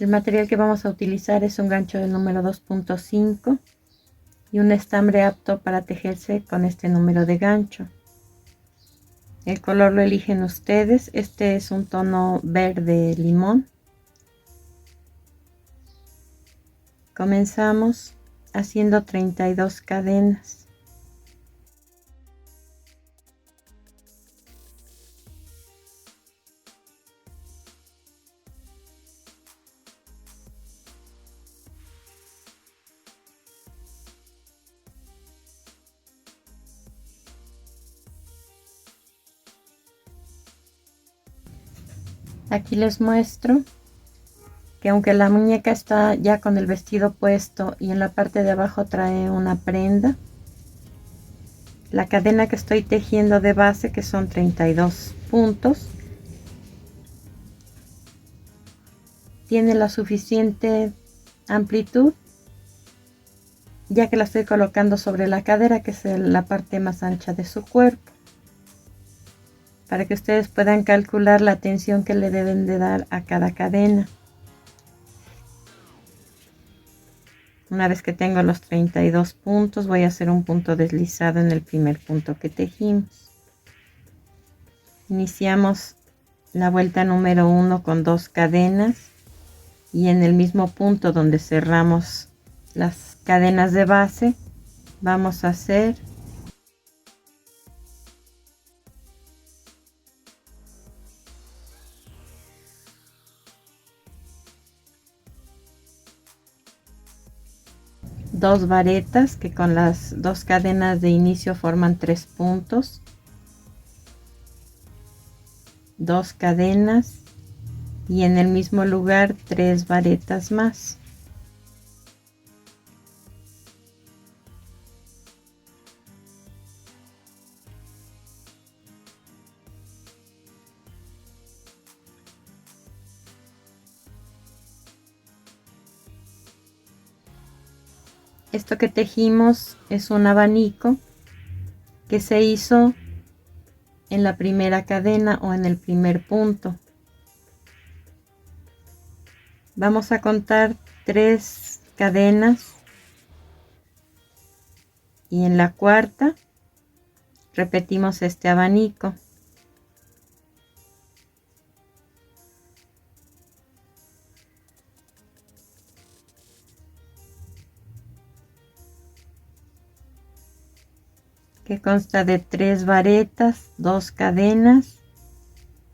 El material que vamos a utilizar es un gancho del número 2.5 y un estambre apto para tejerse con este número de gancho. El color lo eligen ustedes. Este es un tono verde limón. Comenzamos haciendo 32 cadenas. Aquí les muestro que aunque la muñeca está ya con el vestido puesto y en la parte de abajo trae una prenda, la cadena que estoy tejiendo de base, que son 32 puntos, tiene la suficiente amplitud, ya que la estoy colocando sobre la cadera, que es la parte más ancha de su cuerpo, para que ustedes puedan calcular la tensión que le deben de dar a cada cadena. Una vez que tengo los 32 puntos, voy a hacer un punto deslizado en el primer punto que tejimos. Iniciamos la vuelta número 1 con 2 cadenas y en el mismo punto donde cerramos las cadenas de base vamos a hacer dos varetas que con las dos cadenas de inicio forman 3 puntos, 2 cadenas y en el mismo lugar 3 varetas más. Esto que tejimos es un abanico que se hizo en la primera cadena o en el primer punto. Vamos a contar 3 cadenas y en la cuarta repetimos este abanico. Que consta de 3 varetas, 2 cadenas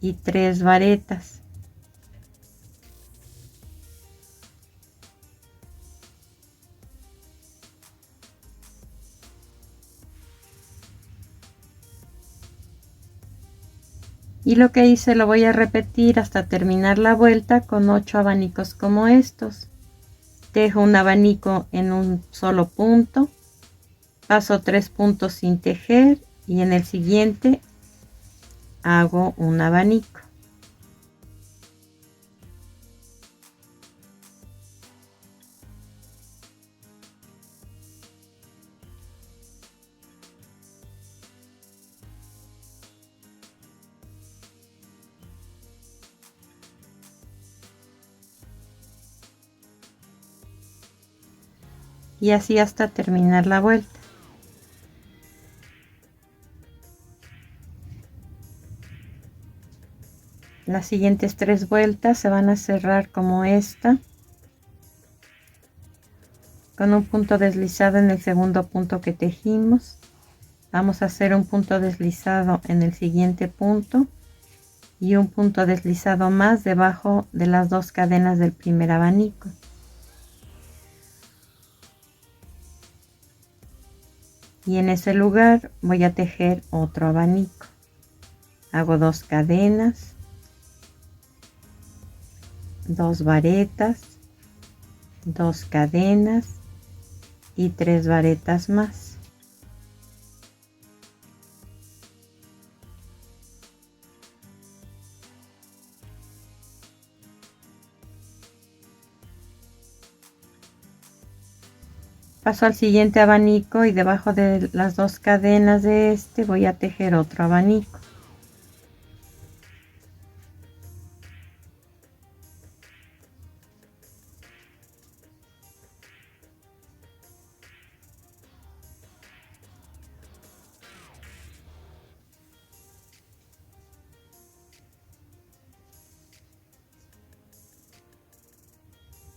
y 3 varetas. Y lo que hice lo voy a repetir hasta terminar la vuelta con 8 abanicos como estos. Tejo un abanico en un solo punto, paso 3 puntos sin tejer y en el siguiente hago un abanico. Y así hasta terminar la vuelta. Las siguientes 3 vueltas se van a cerrar como esta, con un punto deslizado en el segundo punto que tejimos. Vamos a hacer un punto deslizado en el siguiente punto y un punto deslizado más debajo de las 2 cadenas del primer abanico. Y en ese lugar voy a tejer otro abanico. Hago 2 cadenas, 2 varetas, 2 cadenas y 3 varetas más. Paso al siguiente abanico y debajo de las 2 cadenas de este voy a tejer otro abanico.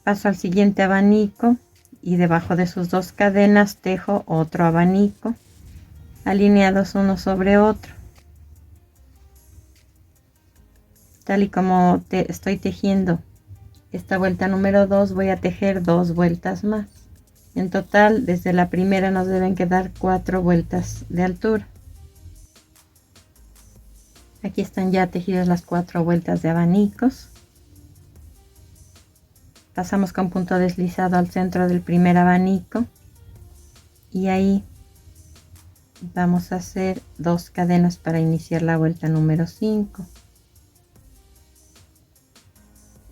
Paso al siguiente abanico y debajo de sus 2 cadenas tejo otro abanico, alineados uno sobre otro. Tal y como estoy tejiendo esta vuelta número 2, voy a tejer 2 vueltas más. En total, desde la primera nos deben quedar 4 vueltas de altura. Aquí están ya tejidas las 4 vueltas de abanicos. Pasamos con punto deslizado al centro del primer abanico y ahí vamos a hacer 2 cadenas para iniciar la vuelta número 5.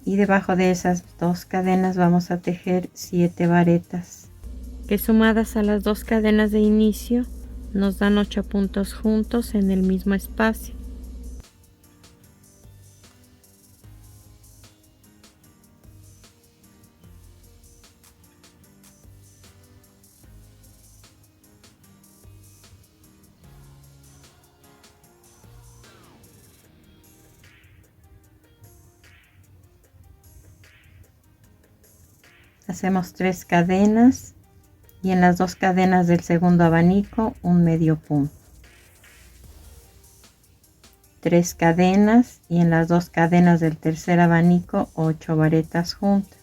Y debajo de esas 2 cadenas vamos a tejer 7 varetas, que sumadas a las 2 cadenas de inicio nos dan 8 puntos juntos en el mismo espacio. Hacemos 3 cadenas y en las 2 cadenas del segundo abanico un medio punto. 3 cadenas y en las 2 cadenas del tercer abanico 8 varetas juntas.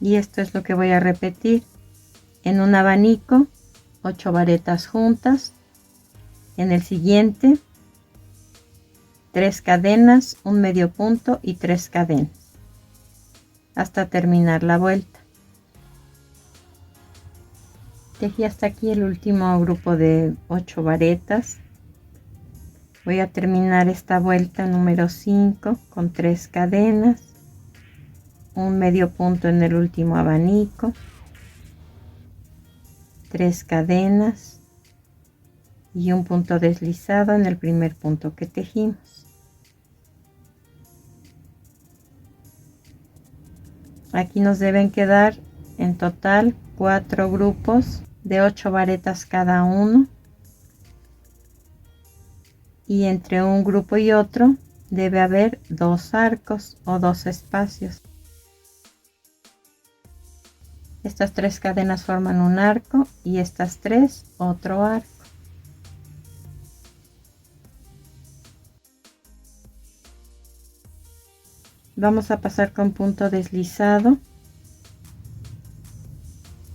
Y esto es lo que voy a repetir en un abanico, 8 varetas juntas, en el siguiente 3 cadenas, un medio punto y 3 cadenas hasta terminar la vuelta. Tejí hasta aquí el último grupo de 8 varetas. Voy a terminar esta vuelta número 5 con 3 cadenas, un medio punto en el último abanico, 3 cadenas y un punto deslizado en el primer punto que tejimos. Aquí nos deben quedar en total 4 grupos de 8 varetas cada uno, y entre un grupo y otro debe haber 2 arcos o 2 espacios. Estas 3 cadenas forman un arco y estas 3 otro arco. Vamos a pasar con punto deslizado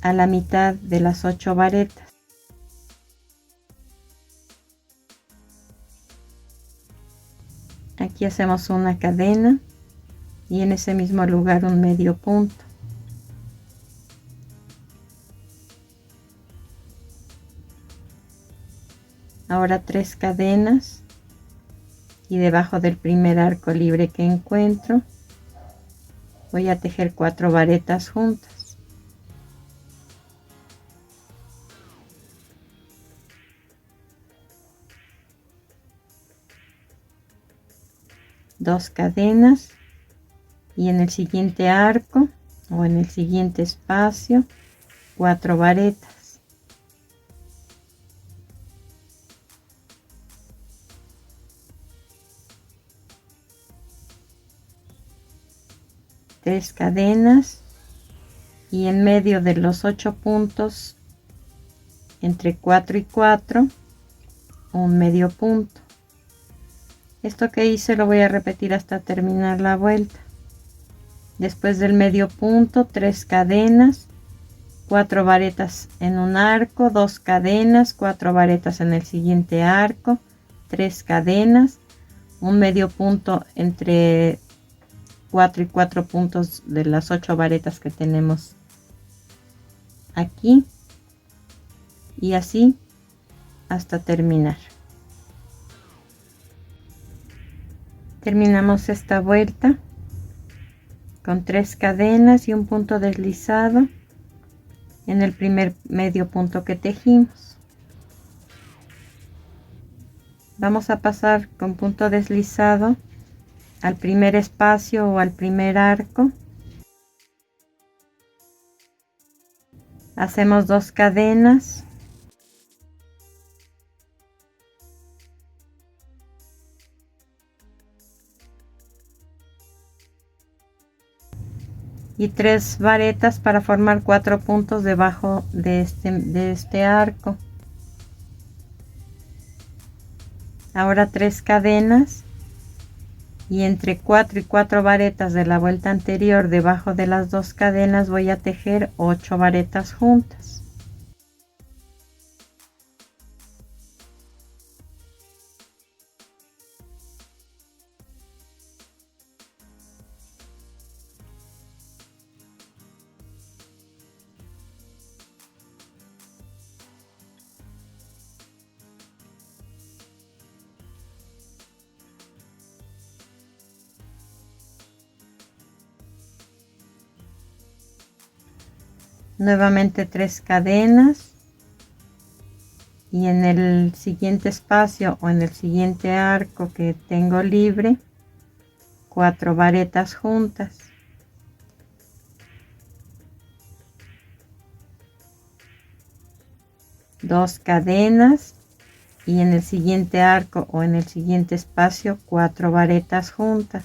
a la mitad de las 8 varetas. Aquí hacemos una cadena y en ese mismo lugar un medio punto. Ahora 3 cadenas y debajo del primer arco libre que encuentro voy a tejer 4 varetas juntas. Dos cadenas y en el siguiente arco o en el siguiente espacio 4 varetas. Tres cadenas y en medio de los 8 puntos entre 4 y 4 un medio punto. Esto que hice lo voy a repetir hasta terminar la vuelta. Después del medio punto 3 cadenas, 4 varetas en un arco, 2 cadenas, 4 varetas en el siguiente arco, 3 cadenas, un medio punto entre 4 y 4 puntos de las 8 varetas que tenemos aquí, y así hasta terminar. Terminamos esta vuelta con 3 cadenas y un punto deslizado en el primer medio punto que tejimos. Vamos a pasar con punto deslizado al primer espacio o al primer arco. Hacemos 2 cadenas. Y 3 varetas para formar 4 puntos debajo de este arco. Ahora 3 cadenas y entre 4 y 4 varetas de la vuelta anterior debajo de las 2 cadenas voy a tejer 8 varetas juntas. Nuevamente 3 cadenas y en el siguiente espacio o en el siguiente arco que tengo libre 4 varetas juntas. Dos cadenas y en el siguiente arco o en el siguiente espacio 4 varetas juntas.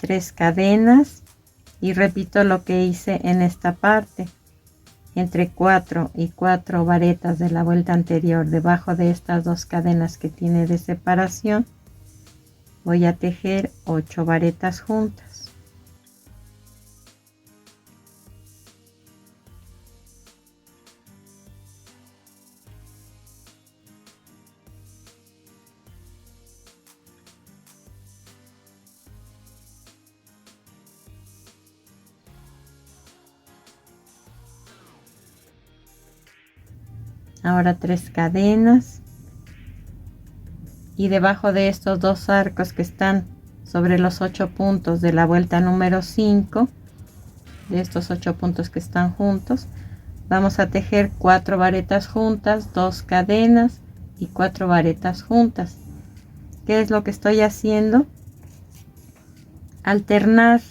Tres cadenas y repito lo que hice en esta parte. Entre 4 y 4 varetas de la vuelta anterior debajo de estas 2 cadenas que tiene de separación voy a tejer 8 varetas juntas. Ahora 3 cadenas y debajo de estos 2 arcos que están sobre los 8 puntos de la vuelta número 5, de estos 8 puntos que están juntos, vamos a tejer 4 varetas juntas, 2 cadenas y 4 varetas juntas. ¿Qué es lo que estoy haciendo? Alternar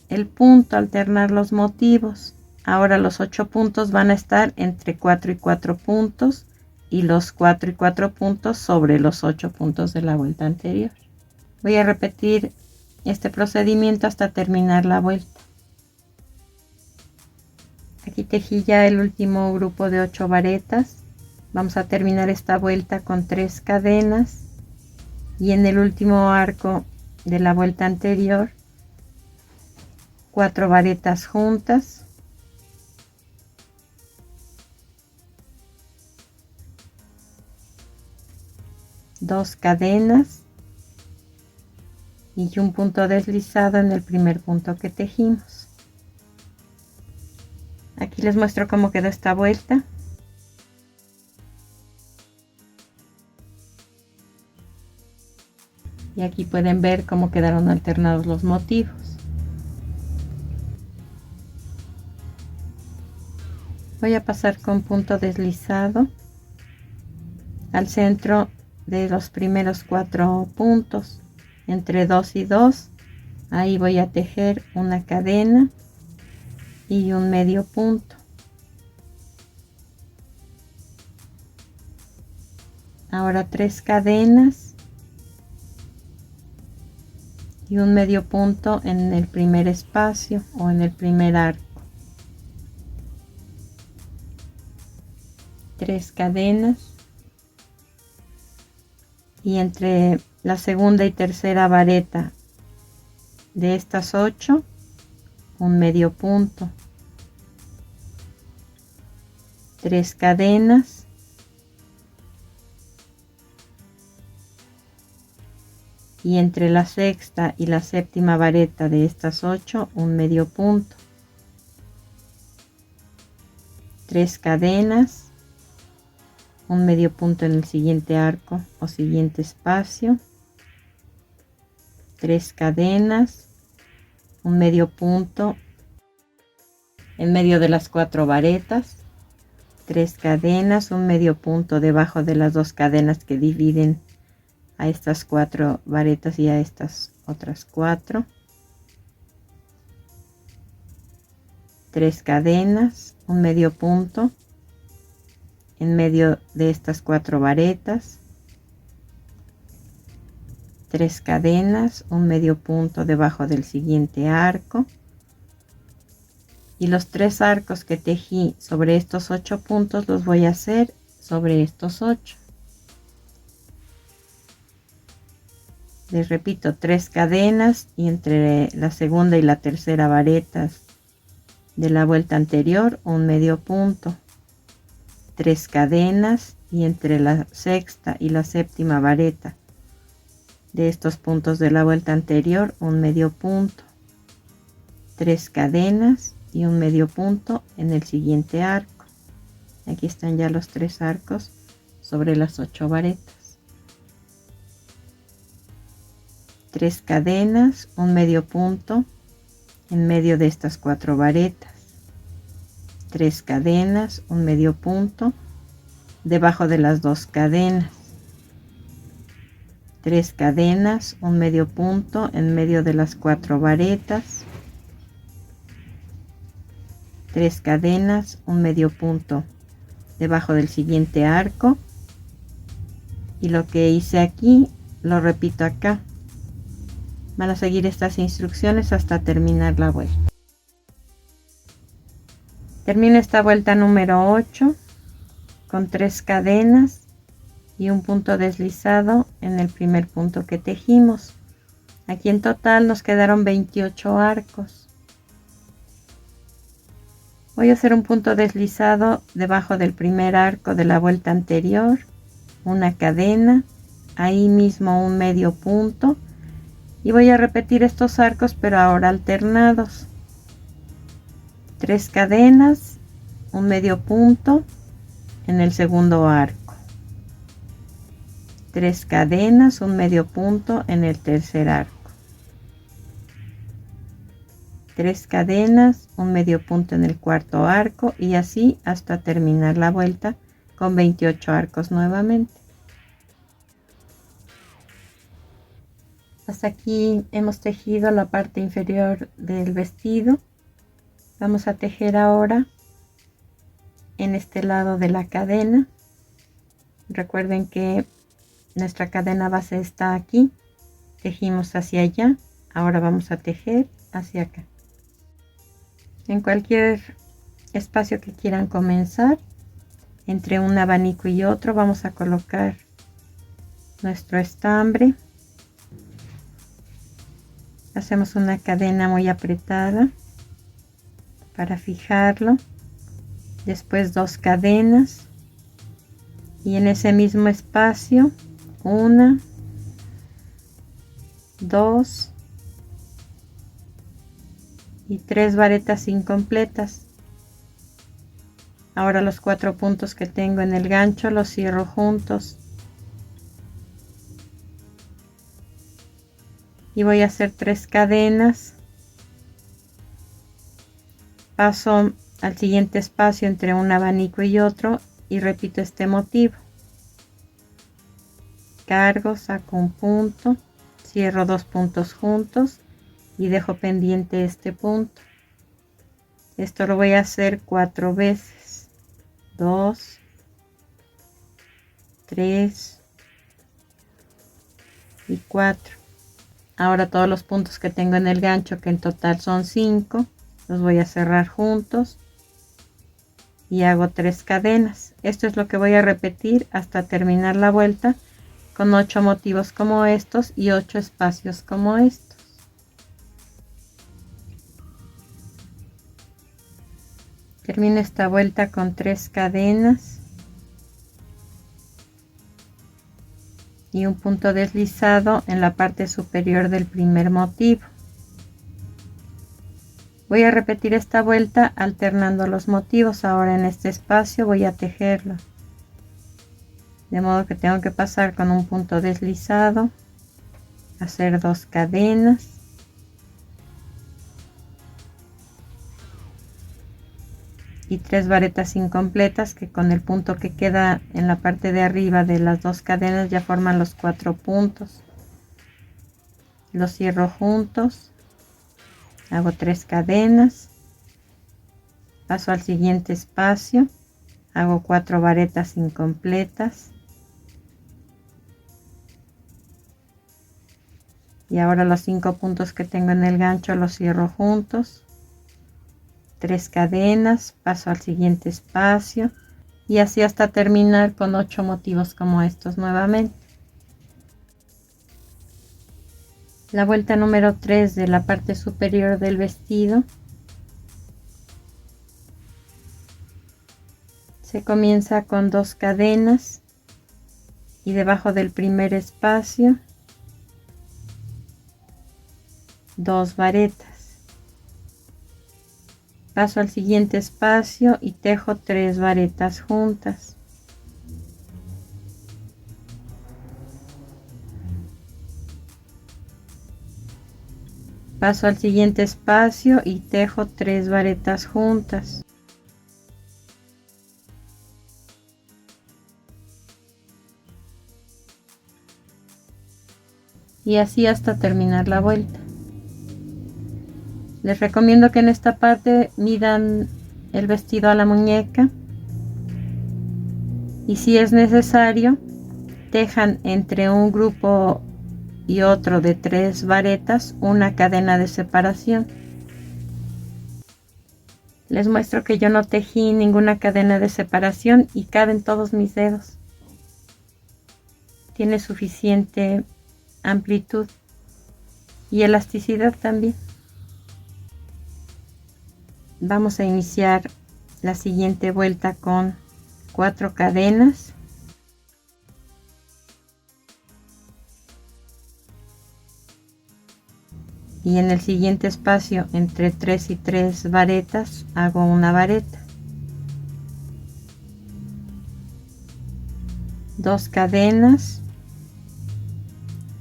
el punto, alternar los motivos. Ahora los 8 puntos van a estar entre 4 y 4 puntos y los 4 y 4 puntos sobre los 8 puntos de la vuelta anterior. Voy a repetir este procedimiento hasta terminar la vuelta. Aquí tejí ya el último grupo de 8 varetas. Vamos a terminar esta vuelta con 3 cadenas y en el último arco de la vuelta anterior 4 varetas juntas. Dos cadenas y un punto deslizado en el primer punto que tejimos. Aquí les muestro cómo quedó esta vuelta. Y aquí pueden ver cómo quedaron alternados los motivos. Voy a pasar con punto deslizado al centro de los primeros 4 puntos, entre 2 y 2, ahí voy a tejer una cadena y un medio punto. Ahora 3 cadenas y un medio punto en el primer espacio o en el primer arco. 3 cadenas y entre la segunda y tercera vareta de estas 8 un medio punto, 3 cadenas y entre la sexta y la séptima vareta de estas 8 un medio punto, 3 cadenas, un medio punto en el siguiente arco o siguiente espacio, 3 cadenas un medio punto en medio de las 4 varetas, 3 cadenas, un medio punto debajo de las 2 cadenas que dividen a estas 4 varetas y a estas otras 4, 3 cadenas, un medio punto en medio de estas 4 varetas, 3 cadenas, un medio punto debajo del siguiente arco, y los 3 arcos que tejí sobre estos 8 puntos los voy a hacer sobre estos 8. Les repito, 3 cadenas y entre la segunda y la tercera varetas de la vuelta anterior un medio punto, 3 cadenas y entre la sexta y la séptima vareta de estos puntos de la vuelta anterior un medio punto, 3 cadenas y un medio punto en el siguiente arco. Aquí están ya los 3 arcos sobre las 8 varetas, 3 cadenas, un medio punto en medio de estas 4 varetas, 3 cadenas, un medio punto debajo de las 2 cadenas, 3 cadenas, un medio punto en medio de las 4 varetas, 3 cadenas, un medio punto debajo del siguiente arco, y lo que hice aquí lo repito acá. Van a seguir estas instrucciones hasta terminar la vuelta. Termino esta vuelta número 8 con 3 cadenas y un punto deslizado en el primer punto que tejimos. Aquí en total nos quedaron 28 arcos. Voy a hacer un punto deslizado debajo del primer arco de la vuelta anterior, una cadena, ahí mismo un medio punto, y voy a repetir estos arcos pero ahora alternados. 3 cadenas, un medio punto en el segundo arco, 3 cadenas, un medio punto en el tercer arco, 3 cadenas, un medio punto en el cuarto arco, y así hasta terminar la vuelta con 28 arcos nuevamente. Hasta aquí hemos tejido la parte inferior del vestido. Vamos a tejer ahora en este lado de la cadena. Recuerden que nuestra cadena base está aquí, tejimos hacia allá, ahora vamos a tejer hacia acá. En cualquier espacio que quieran comenzar, entre un abanico y otro, vamos a colocar nuestro estambre. Hacemos una cadena muy apretada para fijarlo, después 2 cadenas, y en ese mismo espacio 1, 2 y 3 varetas incompletas. Ahora los 4 puntos que tengo en el gancho los cierro juntos y voy a hacer 3 cadenas. Paso al siguiente espacio entre un abanico y otro y repito este motivo. Cargo, saco un punto, cierro 2 puntos juntos y dejo pendiente este punto. Esto lo voy a hacer 4 veces. 2, 3 y 4. Ahora todos los puntos que tengo en el gancho, que en total son 5, los voy a cerrar juntos y hago 3 cadenas. Esto es lo que voy a repetir hasta terminar la vuelta con 8 motivos como estos y 8 espacios como estos. Termino esta vuelta con 3 cadenas y un punto deslizado en la parte superior del primer motivo. Voy a repetir esta vuelta alternando los motivos. Ahora en este espacio voy a tejerlo, de modo que tengo que pasar con un punto deslizado, hacer 2 cadenas, y 3 varetas incompletas, que con el punto que queda en la parte de arriba de las 2 cadenas ya forman los 4 puntos. Los cierro juntos, hago 3 cadenas, paso al siguiente espacio, hago 4 varetas incompletas y ahora los 5 puntos que tengo en el gancho los cierro juntos, 3 cadenas, paso al siguiente espacio y así hasta terminar con 8 motivos como estos nuevamente. La vuelta número 3 de la parte superior del vestido se comienza con 2 cadenas y debajo del primer espacio 2 varetas. Paso al siguiente espacio y tejo 3 varetas juntas. Paso al siguiente espacio y tejo 3 varetas juntas. Y así hasta terminar la vuelta. Les recomiendo que en esta parte midan el vestido a la muñeca y si es necesario tejan entre un grupo y otro de 3 varetas una cadena de separación. Les muestro que yo no tejí ninguna cadena de separación y caben todos mis dedos. Tiene suficiente amplitud y elasticidad también. Vamos a iniciar la siguiente vuelta con 4 cadenas. Y en el siguiente espacio entre 3 y 3 varetas hago una vareta. 2 cadenas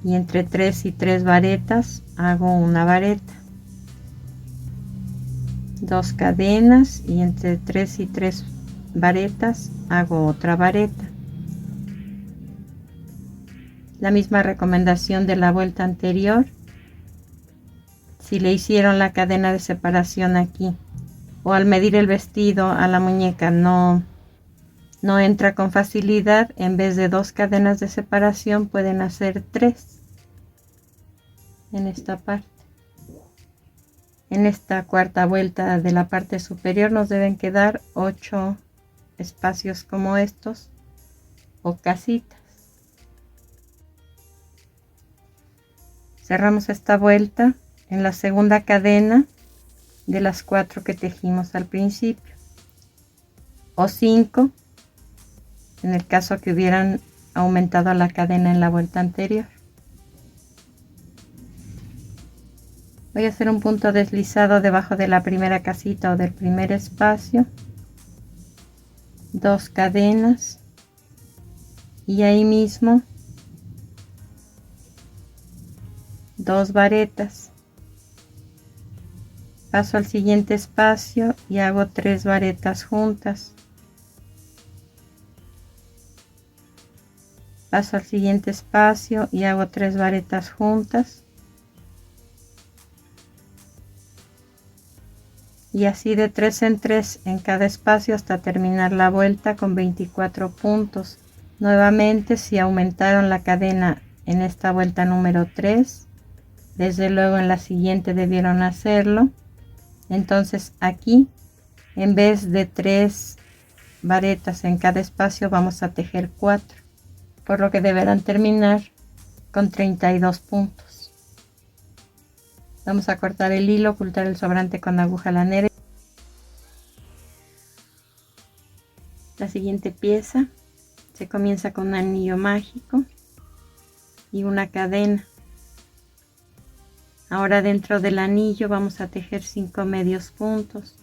y entre 3 y 3 varetas hago una vareta. 2 cadenas y entre 3 y 3 varetas hago otra vareta. La misma recomendación de la vuelta anterior. Si le hicieron la cadena de separación aquí o al medir el vestido a la muñeca no entra con facilidad, en vez de 2 cadenas de separación pueden hacer 3 en esta parte. En esta cuarta vuelta de la parte superior nos deben quedar 8 espacios como estos o casitas. Cerramos esta vuelta en la segunda cadena de las 4 que tejimos al principio, o 5 en el caso que hubieran aumentado la cadena en la vuelta anterior. Voy a hacer un punto deslizado debajo de la primera casita o del primer espacio, 2 cadenas y ahí mismo 2 varetas. Paso al siguiente espacio y hago 3 varetas juntas. Paso al siguiente espacio y hago 3 varetas juntas. Y así de 3 en 3 en cada espacio hasta terminar la vuelta con 24 puntos. Nuevamente, si aumentaron la cadena en esta vuelta número 3, desde luego en la siguiente debieron hacerlo. Entonces aquí, en vez de 3 varetas en cada espacio, vamos a tejer 4, por lo que deberán terminar con 32 puntos. Vamos a cortar el hilo, ocultar el sobrante con aguja lanera. La siguiente pieza se comienza con un anillo mágico y una cadena. Ahora dentro del anillo vamos a tejer 5 medios puntos.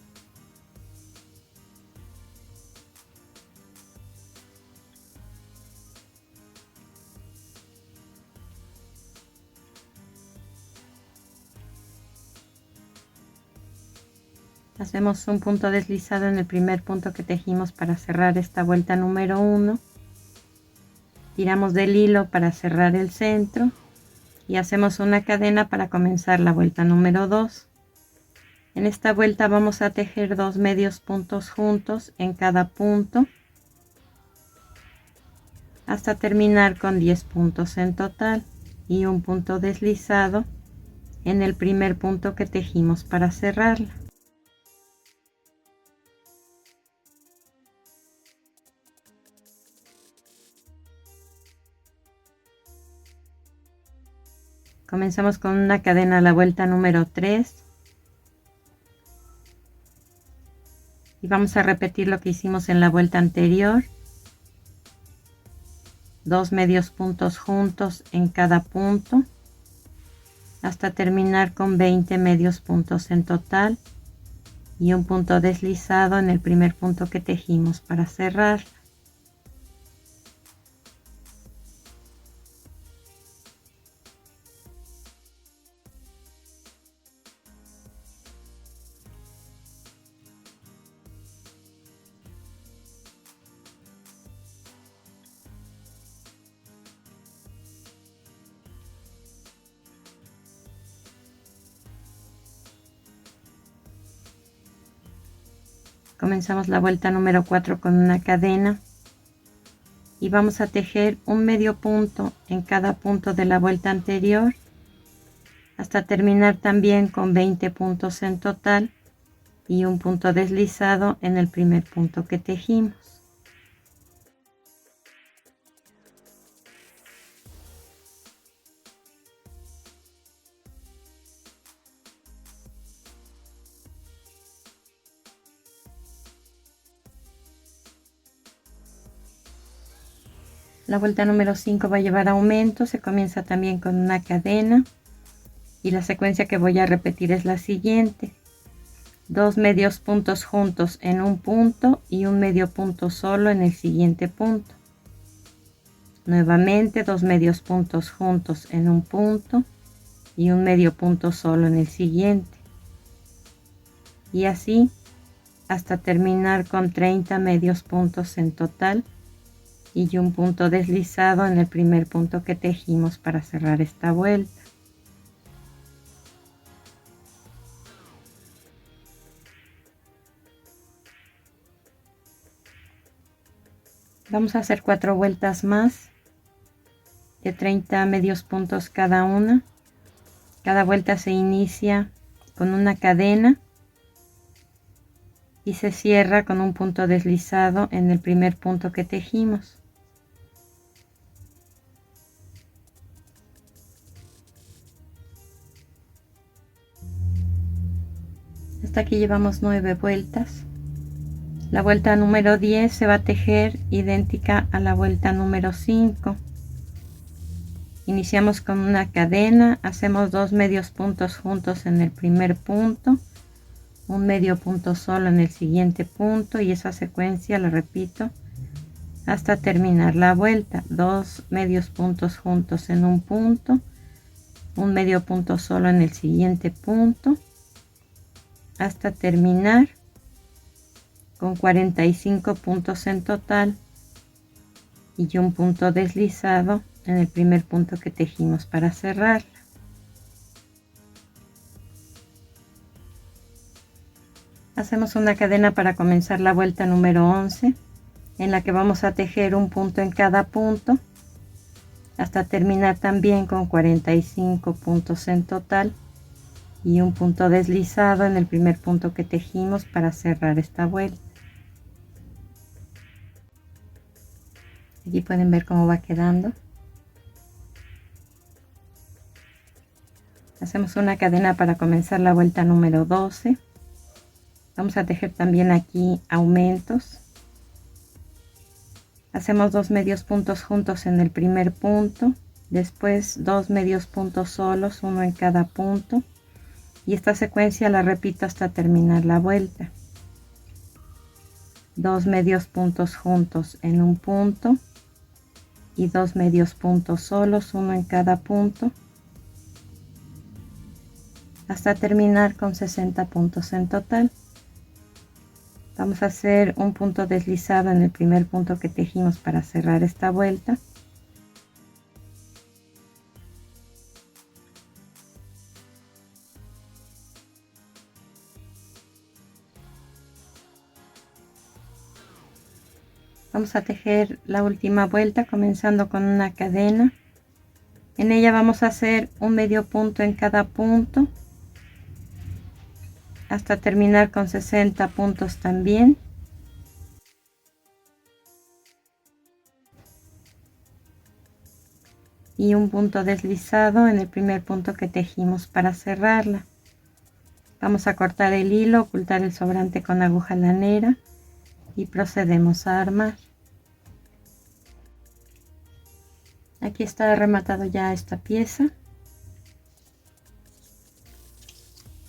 Hacemos un punto deslizado en el primer punto que tejimos para cerrar esta vuelta número 1. Tiramos del hilo para cerrar el centro y hacemos una cadena para comenzar la vuelta número 2. En esta vuelta vamos a tejer 2 medios puntos juntos en cada punto hasta terminar con 10 puntos en total y un punto deslizado en el primer punto que tejimos para cerrarla. Comenzamos con una cadena a la vuelta número 3 y vamos a repetir lo que hicimos en la vuelta anterior. 2 medios puntos juntos en cada punto hasta terminar con 20 medios puntos en total y un punto deslizado en el primer punto que tejimos para cerrar. Comenzamos la vuelta número 4 con una cadena y vamos a tejer un medio punto en cada punto de la vuelta anterior hasta terminar también con 20 puntos en total y un punto deslizado en el primer punto que tejimos. La vuelta número 5 va a llevar aumento, se comienza también con una cadena y la secuencia que voy a repetir es la siguiente: 2 medios puntos juntos en un punto y un medio punto solo en el siguiente punto. Nuevamente 2 medios puntos juntos en un punto y un medio punto solo en el siguiente. Y así hasta terminar con 30 medios puntos en total y un punto deslizado en el primer punto que tejimos para cerrar esta vuelta. Vamos a hacer 4 vueltas más de 30 medios puntos cada una. Cada vuelta se inicia con una cadena y se cierra con un punto deslizado en el primer punto que tejimos. Hasta aquí llevamos 9 vueltas. La vuelta número 10 se va a tejer idéntica a la vuelta número 5. Iniciamos con una cadena, hacemos 2 medios puntos juntos en el primer punto, un medio punto solo en el siguiente punto y esa secuencia la repito hasta terminar la vuelta. 2 medios puntos juntos en un punto, un medio punto solo en el siguiente punto hasta terminar con 45 puntos en total y un punto deslizado en el primer punto que tejimos para cerrarla. Hacemos una cadena para comenzar la vuelta número 11 en la que vamos a tejer un punto en cada punto hasta terminar también con 45 puntos en total y un punto deslizado en el primer punto que tejimos para cerrar esta vuelta. Aquí pueden ver cómo va quedando. Hacemos una cadena para comenzar la vuelta número 12. Vamos a tejer también aquí aumentos. Hacemos 2 medios puntos juntos en el primer punto, después 2 medios puntos solos, uno en cada punto, y esta secuencia la repito hasta terminar la vuelta. 2 medios puntos juntos en un punto y 2 medios puntos solos, uno en cada punto, hasta terminar con 60 puntos en total Vamos a hacer un punto deslizado en el primer punto que tejimos para cerrar esta vuelta. Vamos a tejer la última vuelta comenzando con una cadena. En ella vamos a hacer un medio punto en cada punto hasta terminar con 60 puntos también. Y un punto deslizado en el primer punto que tejimos para cerrarla. Vamos a cortar el hilo, ocultar el sobrante con aguja lanera y procedemos a armar. Aquí está rematado ya esta pieza.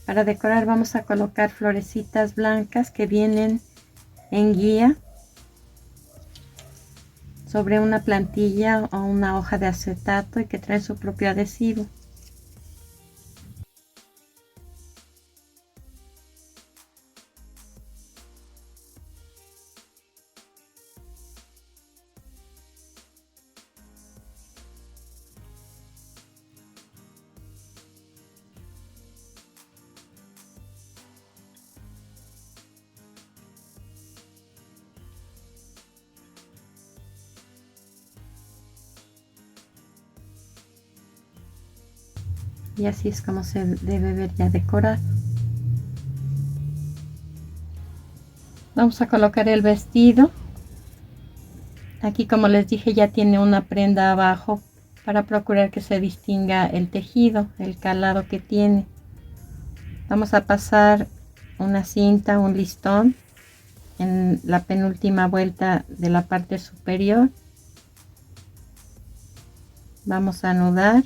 Para decorar vamos a colocar florecitas blancas que vienen en guía sobre una plantilla o una hoja de acetato y que trae su propio adhesivo. Y así es como se debe ver ya decorado. Vamos a colocar el vestido. Aquí, como les dije, ya tiene una prenda abajo para procurar que se distinga el tejido, el calado que tiene. Vamos a pasar una cinta, un listón en la penúltima vuelta de la parte superior. Vamos a anudar,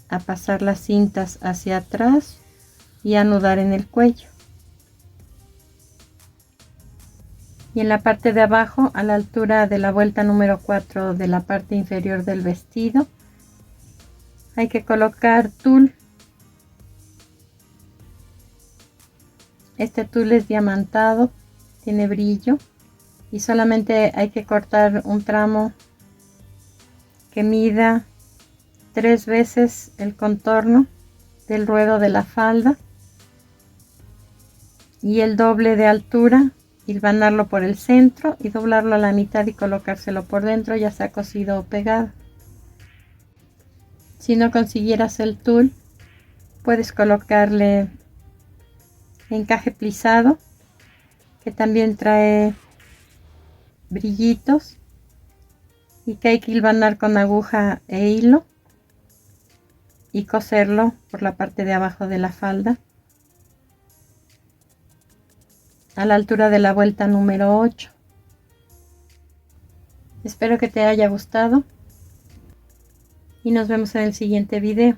a pasar las cintas hacia atrás y anudar en el cuello. Y en la parte de abajo, a la altura de la vuelta número 4 de la parte inferior del vestido, hay que colocar tul. Este tul es diamantado, tiene brillo y solamente hay que cortar un tramo que mida 3 veces el contorno del ruedo de la falda y el doble de altura, hilvanarlo por el centro y doblarlo a la mitad y colocárselo por dentro, ya sea cosido o pegado. Si no consiguieras el tul, puedes colocarle encaje plisado, que también trae brillitos y que hay que hilvanar con aguja e hilo y coserlo por la parte de abajo de la falda a la altura de la vuelta número 8. Espero que te haya gustado y nos vemos en el siguiente video.